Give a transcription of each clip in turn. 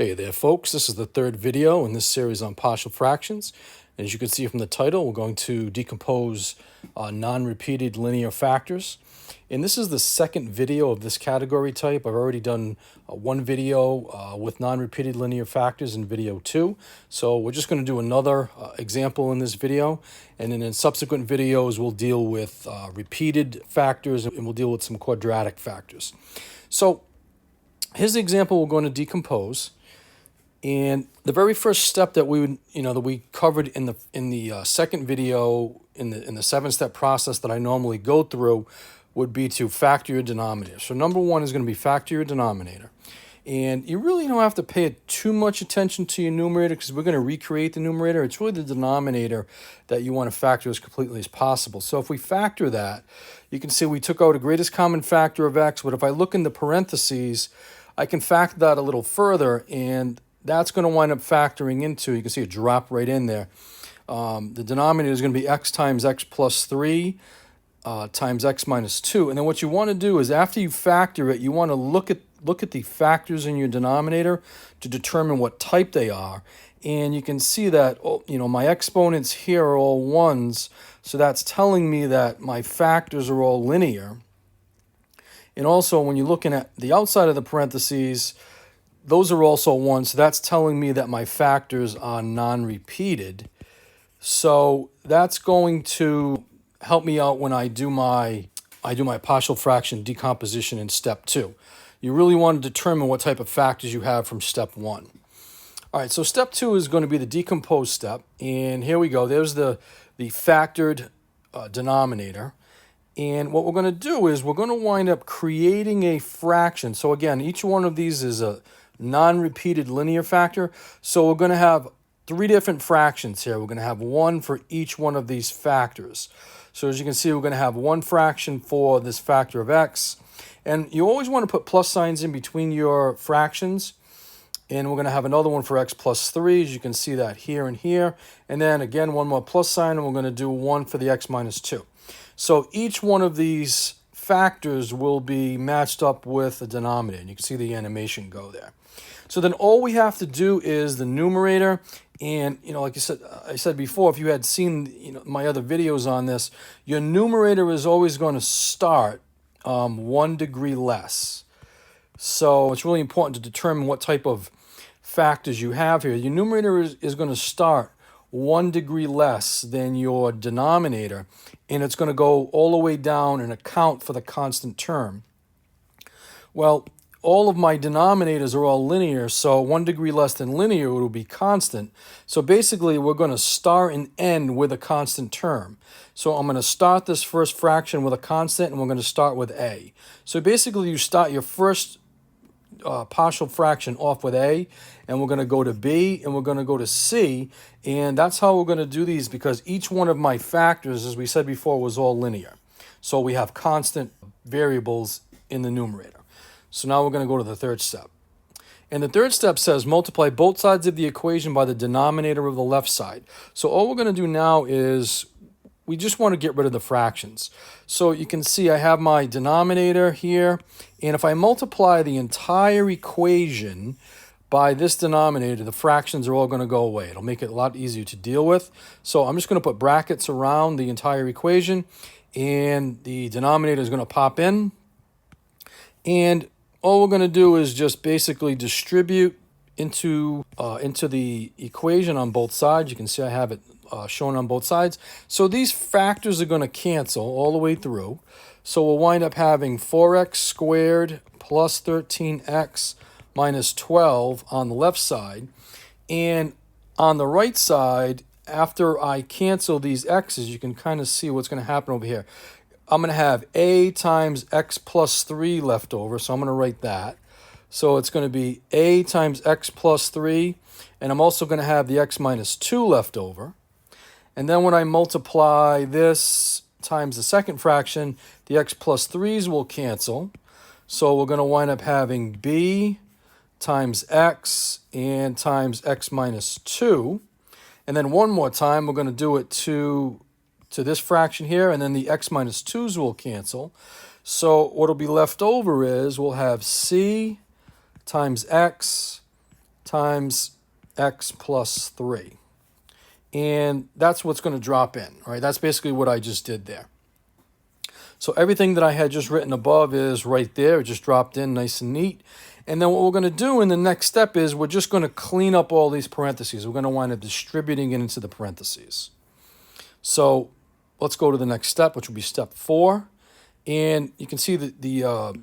Hey there folks, this is the third video in this series on partial fractions. As you can see from the title, we're going to decompose non-repeated linear factors. And this is the second video of this category type. I've already done one video with non-repeated linear factors in video 2. So we're just going to do another example in this video. And then in subsequent videos, we'll deal with repeated factors and we'll deal with some quadratic factors. So here's the example we're going to decompose. And the very first step that we covered in the second video in the 7-step process that I normally go through would be to factor your denominator. So number one is going to be factor your denominator. And you really don't have to pay too much attention to your numerator because we're going to recreate the numerator. It's really the denominator that you want to factor as completely as possible. So if we factor that, you can see we took out a greatest common factor of x, but if I look in the parentheses, I can factor that a little further, and that's going to wind up factoring into, you can see it drop right in there. The denominator is going to be x times x plus 3 times x minus 2. And then what you want to do is after you factor it, you want to look at the factors in your denominator to determine what type they are. And you can see that, my exponents here are all 1s. So that's telling me that my factors are all linear. And also when you're looking at the outside of the parentheses, those are also 1, so that's telling me that my factors are non-repeated. So that's going to help me out when I do my partial fraction decomposition in step 2. You really want to determine what type of factors you have from step 1. All right, so step 2 is going to be the decompose step, and here we go. There's the factored denominator. And what we're going to do is we're going to wind up creating a fraction. So again, each one of these is a non-repeated linear factor. So we're going to have 3 different fractions here. We're going to have 1 for each one of these factors. So as you can see, we're going to have 1 fraction for this factor of x. And you always want to put plus signs in between your fractions. And we're going to have another one for x plus 3, as you can see that here and here. And then again, 1 more plus sign, and we're going to do 1 for the x minus 2. So each one of these factors will be matched up with a denominator. And you can see the animation go there. So then all we have to do is the numerator. And, like I said before, if you had seen my other videos on this, your numerator is always going to start 1 degree less. So it's really important to determine what type of factors you have here. Your numerator is going to start 1 degree less than your denominator, and it's going to go all the way down and account for the constant term. Well, all of my denominators are all linear, so 1 degree less than linear will be constant. So basically, we're going to start and end with a constant term. So I'm going to start this first fraction with a constant, and we're going to start with a. So basically, you start your first partial fraction off with a, and we're going to go to b, and we're going to go to c, and that's how we're going to do these because each one of my factors, as we said before, was all linear. So we have constant variables in the numerator. So now we're going to go to the third step. And the third step says multiply both sides of the equation by the denominator of the left side. So all we're going to do now is we just want to get rid of the fractions. So you can see I have my denominator here, and if I multiply the entire equation by this denominator, the fractions are all going to go away. It'll make it a lot easier to deal with. So I'm just going to put brackets around the entire equation, and the denominator is going to pop in. And all we're going to do is just basically distribute into the equation on both sides. You can see I have it shown on both sides. So these factors are going to cancel all the way through. So we'll wind up having 4x squared plus 13x minus 12 on the left side. And on the right side, after I cancel these x's, you can kind of see what's going to happen over here. I'm going to have a times x plus 3 left over, so I'm going to write that. So it's going to be a times x plus 3, and I'm also going to have the x minus 2 left over. And then when I multiply this times the second fraction, the x plus 3's will cancel. So we're going to wind up having b times x and times x minus 2. And then one more time, we're going to do it to this fraction here, and then the x minus 2's will cancel. So what will be left over is we'll have c times x times x plus 3. And that's what's going to drop in, right? That's basically what I just did there. So everything that I had just written above is right there. It just dropped in nice and neat. And then what we're going to do in the next step is we're just going to clean up all these parentheses. We're going to wind up distributing it into the parentheses. So let's go to the next step, which will be step 4. And you can see that the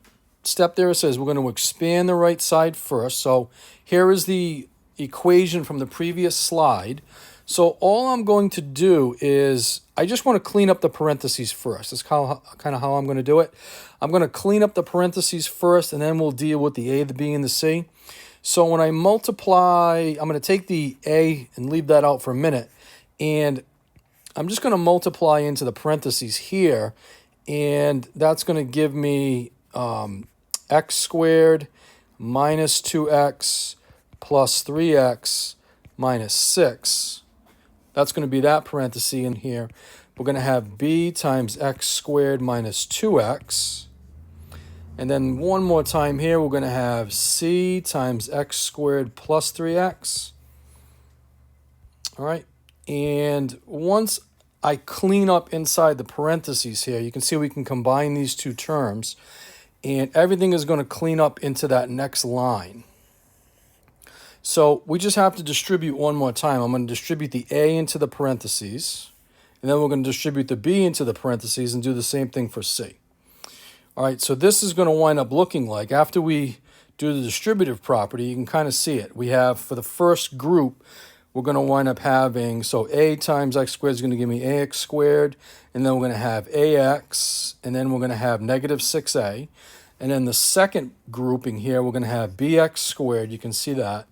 step there says we're going to expand the right side first. So here is the equation from the previous slide. So all I'm going to do is I just want to clean up the parentheses first. That's kind of how I'm going to do it. I'm going to clean up the parentheses first, and then we'll deal with the A, the B, and the C. So when I multiply, I'm going to take the A and leave that out for a minute. And I'm just going to multiply into the parentheses here. And that's going to give me x squared minus 2x plus 3x minus 6. That's going to be that parenthesis in here. We're going to have b times x squared minus 2x. And then one more time here, we're going to have c times x squared plus 3x. All right. And once I clean up inside the parentheses here, you can see we can combine these two terms. And everything is going to clean up into that next line. So we just have to distribute one more time. I'm going to distribute the A into the parentheses, and then we're going to distribute the B into the parentheses and do the same thing for C. All right, so this is going to wind up looking like, after we do the distributive property, you can kind of see it. We have, for the first group, we're going to wind up having, so A times x squared is going to give me ax squared, and then we're going to have ax, and then we're going to have negative 6a. And then the second grouping here, we're going to have bx squared, you can see that.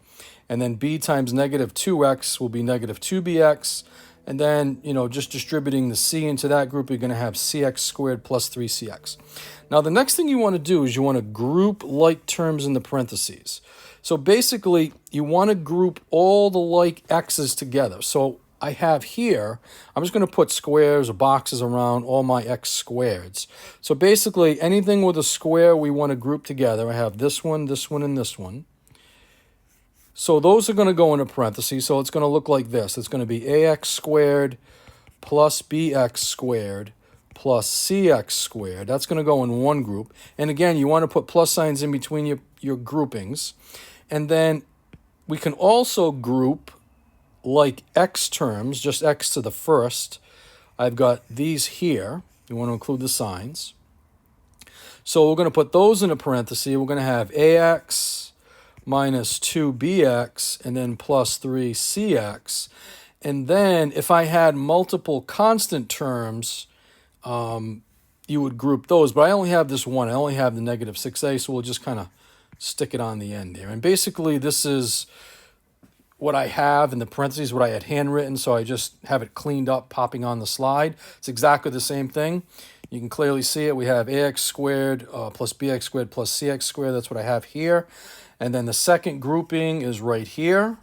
And then b times negative 2x will be negative 2bx. And then, just distributing the c into that group, you're going to have cx squared plus 3cx. Now, the next thing you want to do is you want to group like terms in the parentheses. So basically, you want to group all the like x's together. So I have here, I'm just going to put squares or boxes around all my x squareds. So basically, anything with a square we want to group together. I have this one, and this one. So those are going to go into parentheses, so it's going to look like this. It's going to be ax squared plus bx squared plus cx squared. That's going to go in one group. And again, you want to put plus signs in between your groupings. And then we can also group like x terms, just x to the first. I've got these here. You want to include the signs. So we're going to put those in a parenthesis. We're going to have ax minus 2bx, and then plus 3cx. And then if I had multiple constant terms, you would group those. But I only have this one. I only have the negative 6a, so we'll just kind of stick it on the end there. And basically, this is what I have in the parentheses, what I had handwritten, so I just have it cleaned up, popping on the slide. It's exactly the same thing. You can clearly see it. We have ax squared plus bx squared plus cx squared. That's what I have here. And then the second grouping is right here.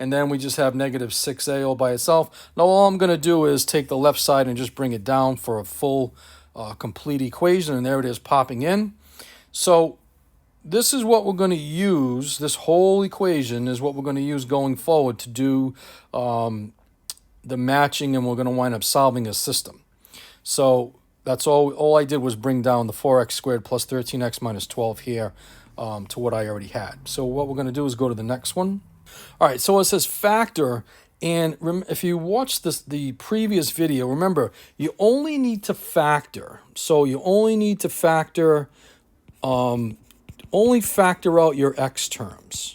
And then we just have negative 6a all by itself. Now all I'm going to do is take the left side and just bring it down for a full complete equation. And there it is popping in. So this is what we're going to use. This whole equation is what we're going to use going forward to do the matching, and we're going to wind up solving a system. So that's all I did was bring down the 4x squared plus 13x minus 12 here to what I already had. So what we're going to do is go to the next one. All right, so it says factor, and if you watch the previous video, remember, you only need to factor. So you only need to factor, only factor out your x terms.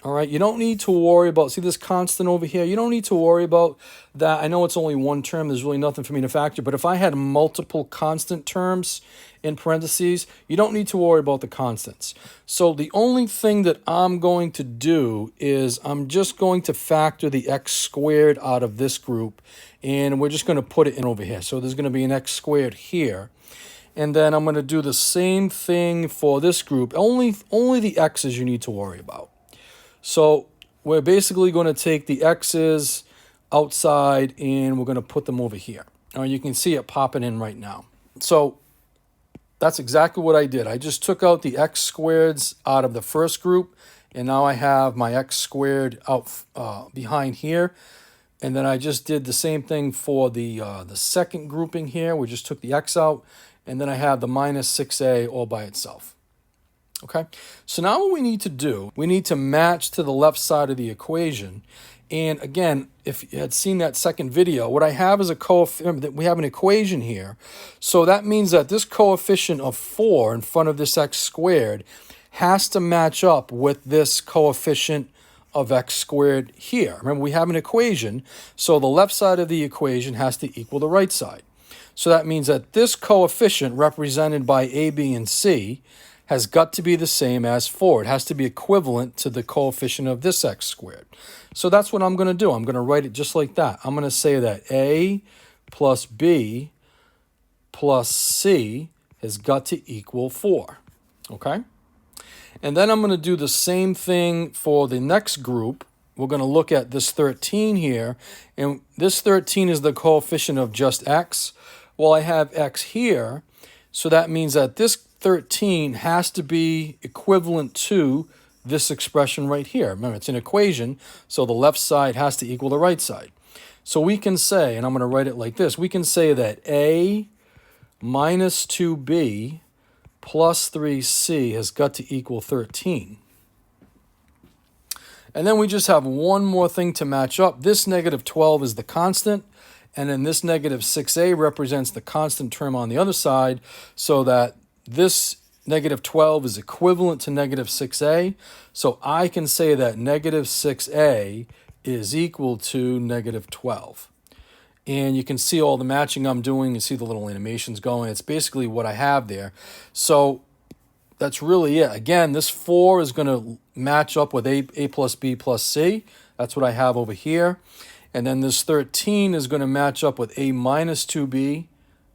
All right, you don't need to worry about, see this constant over here? You don't need to worry about that. I know it's only one term. There's really nothing for me to factor. But if I had multiple constant terms in parentheses, you don't need to worry about the constants. So the only thing that I'm going to do is I'm just going to factor the x squared out of this group, and we're just going to put it in over here. So there's going to be an x squared here. And then I'm going to do the same thing for this group. Only the x's you need to worry about. So we're basically going to take the x's outside and we're going to put them over here. All right, you can see it popping in right now. So that's exactly what I did. I just took out the x squareds out of the first group, and now I have my x squared out behind here. And then I just did the same thing for the second grouping here. We just took the x out, and then I have the minus 6a all by itself. Okay, so now what we need to do, we need to match to the left side of the equation. And again, if you had seen that second video, what I have is a coefficient. We have an equation here. So that means that this coefficient of 4 in front of this x squared has to match up with this coefficient of x squared here. Remember, we have an equation, so the left side of the equation has to equal the right side. So that means that this coefficient represented by a, b, and c has got to be the same as 4. It has to be equivalent to the coefficient of this x squared. So that's what I'm going to do. I'm going to write it just like that. I'm going to say that a plus b plus c has got to equal 4. Okay? And then I'm going to do the same thing for the next group. We're going to look at this 13 here. And this 13 is the coefficient of just x. Well, I have x here. So that means that this 13 has to be equivalent to this expression right here. Remember, it's an equation, so the left side has to equal the right side. So we can say, and I'm going to write it like this, we can say that a minus 2b plus 3c has got to equal 13. And then we just have one more thing to match up. This negative 12 is the constant, and then this negative 6a represents the constant term on the other side, so that this negative 12 is equivalent to negative 6a. So I can say that negative 6a is equal to negative 12. And you can see all the matching I'm doing. You see the little animations going. It's basically what I have there. So that's really it. Again, this 4 is going to match up with a plus b plus c. That's what I have over here. And then this 13 is going to match up with a minus 2b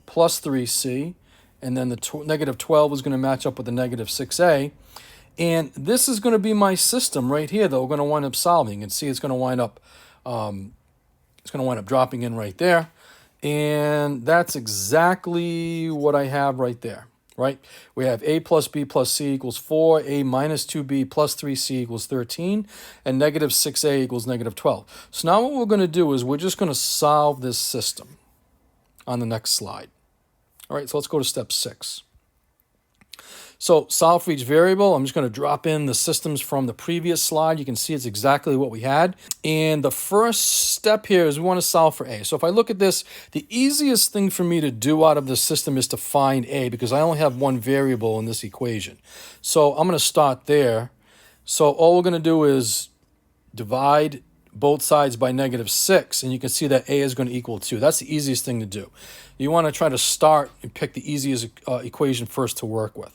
plus 3c. And then the negative 12 is going to match up with the negative 6a. And this is going to be my system right here that we're going to wind up solving. You can see it's going to wind up dropping in right there. And that's exactly what I have right there, right? We have a plus b plus c equals 4, a minus 2b plus 3c equals 13, and negative 6a equals negative 12. So now what we're going to do is we're just going to solve this system on the next slide. All right, so let's go to step 6. So solve for each variable. I'm just going to drop in the systems from the previous slide. You can see it's exactly what we had. And the first step here is we want to solve for a. So if I look at this, the easiest thing for me to do out of the system is to find a, because I only have one variable in this equation. So I'm going to start there. So all we're going to do is divide both sides by negative 6, and you can see that a is going to equal 2. That's the easiest thing to do. You want to try to start and pick the easiest equation first to work with.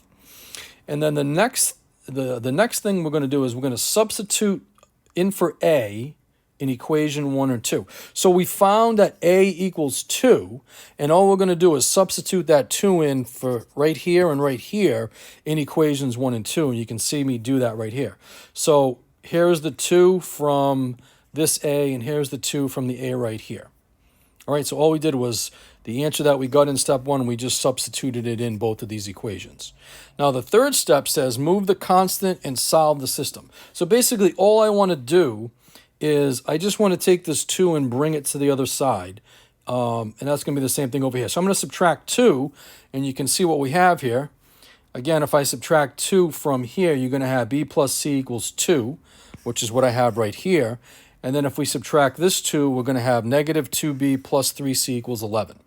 And then the next thing we're going to do is we're going to substitute in for a in equation 1 or 2. So we found that a equals 2, and all we're going to do is substitute that 2 in for right here and right here in equations 1 and 2, and you can see me do that right here. So here's the 2 from this a, and here's the 2 from the a right here. All right, so all we did was the answer that we got in step 1, we just substituted it in both of these equations. Now the third step says move the constant and solve the system. So basically all I want to do is I just want to take this 2 and bring it to the other side. And that's going to be the same thing over here. So I'm going to subtract 2, and you can see what we have here. Again, if I subtract 2 from here, you're going to have b plus c equals 2, which is what I have right here. And then if we subtract this 2, we're going to have negative 2b plus 3c equals 11.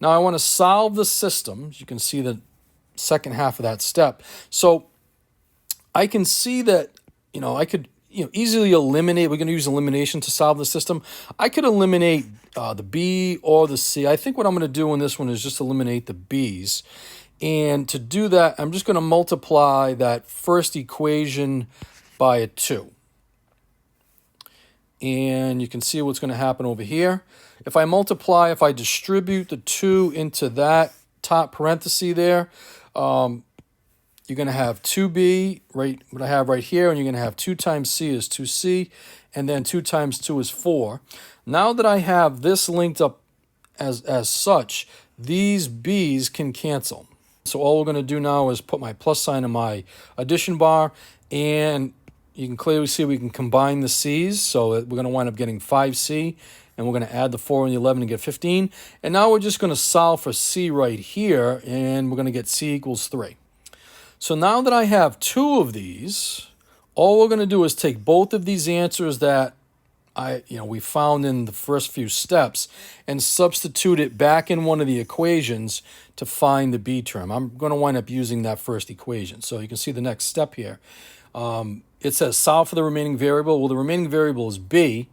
Now I want to solve the system. You can see the second half of that step. So I can see that, I could easily eliminate. We're going to use elimination to solve the system. I could eliminate the b or the c. I think what I'm going to do in this one is just eliminate the b's. And to do that, I'm just going to multiply that first equation by a 2. And you can see what's going to happen over here. If I distribute the 2 into that top parenthesis there, you're going to have 2b, right, what I have right here, and you're going to have 2 times c is 2c, and then 2 times 2 is 4. Now that I have this linked up as such, these b's can cancel. So all we're going to do now is put my plus sign in my addition bar, and you can clearly see we can combine the C's, so we're going to wind up getting 5C, and we're going to add the 4 and the 11 to get 15. And now we're just going to solve for C right here, and we're going to get C equals 3. So now that I have two of these, all we're going to do is take both of these answers that we found in the first few steps and substitute it back in one of the equations to find the B term. I'm going to wind up using that first equation. So you can see the next step here. It says solve for the remaining variable. Well, the remaining variable is B.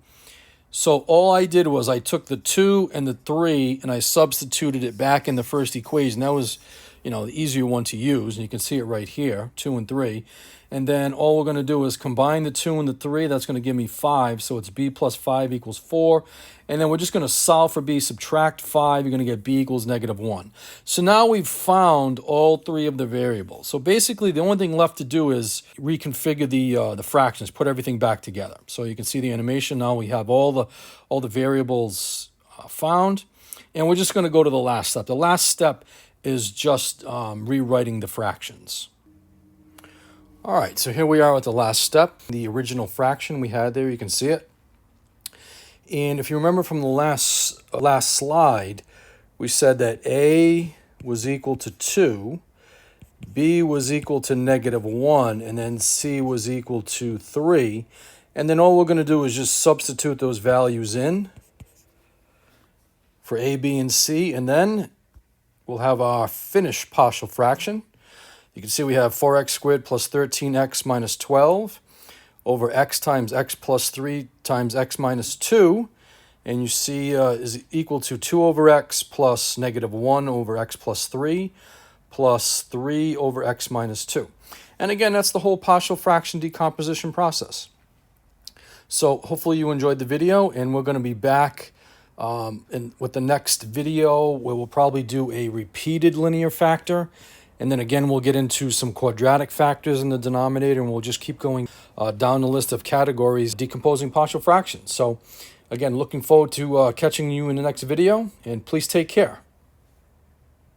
So all I did was I took the 2 and the 3 and I substituted it back in the first equation. That was, the easier one to use. And you can see it right here, 2 and 3. And then all we're going to do is combine the 2 and the 3. That's going to give me 5. So it's B plus 5 equals 4. And then we're just going to solve for B, subtract 5. You're going to get B equals -1. So now we've found all three of the variables. So basically, the only thing left to do is reconfigure the fractions, put everything back together. So you can see the animation. Now we have all the variables found. And we're just going to go to the last step. The last step is just rewriting the fractions. All right, so here we are at the last step. The original fraction we had there, you can see it. And if you remember from the last slide, we said that A was equal to 2, B was equal to -1, and then C was equal to 3. And then all we're going to do is just substitute those values in for A, B, and C, and then we'll have our finished partial fraction. You can see we have 4x squared plus 13x minus 12 over x times x plus 3 times x minus 2. And you see is equal to 2 over x plus -1 over x plus 3 plus 3 over x minus 2. And again, that's the whole partial fraction decomposition process. So hopefully you enjoyed the video, and we're going to be back with the next video where we'll probably do a repeated linear factor. And then again, we'll get into some quadratic factors in the denominator, and we'll just keep going down the list of categories decomposing partial fractions. So again, looking forward to catching you in the next video, and please take care.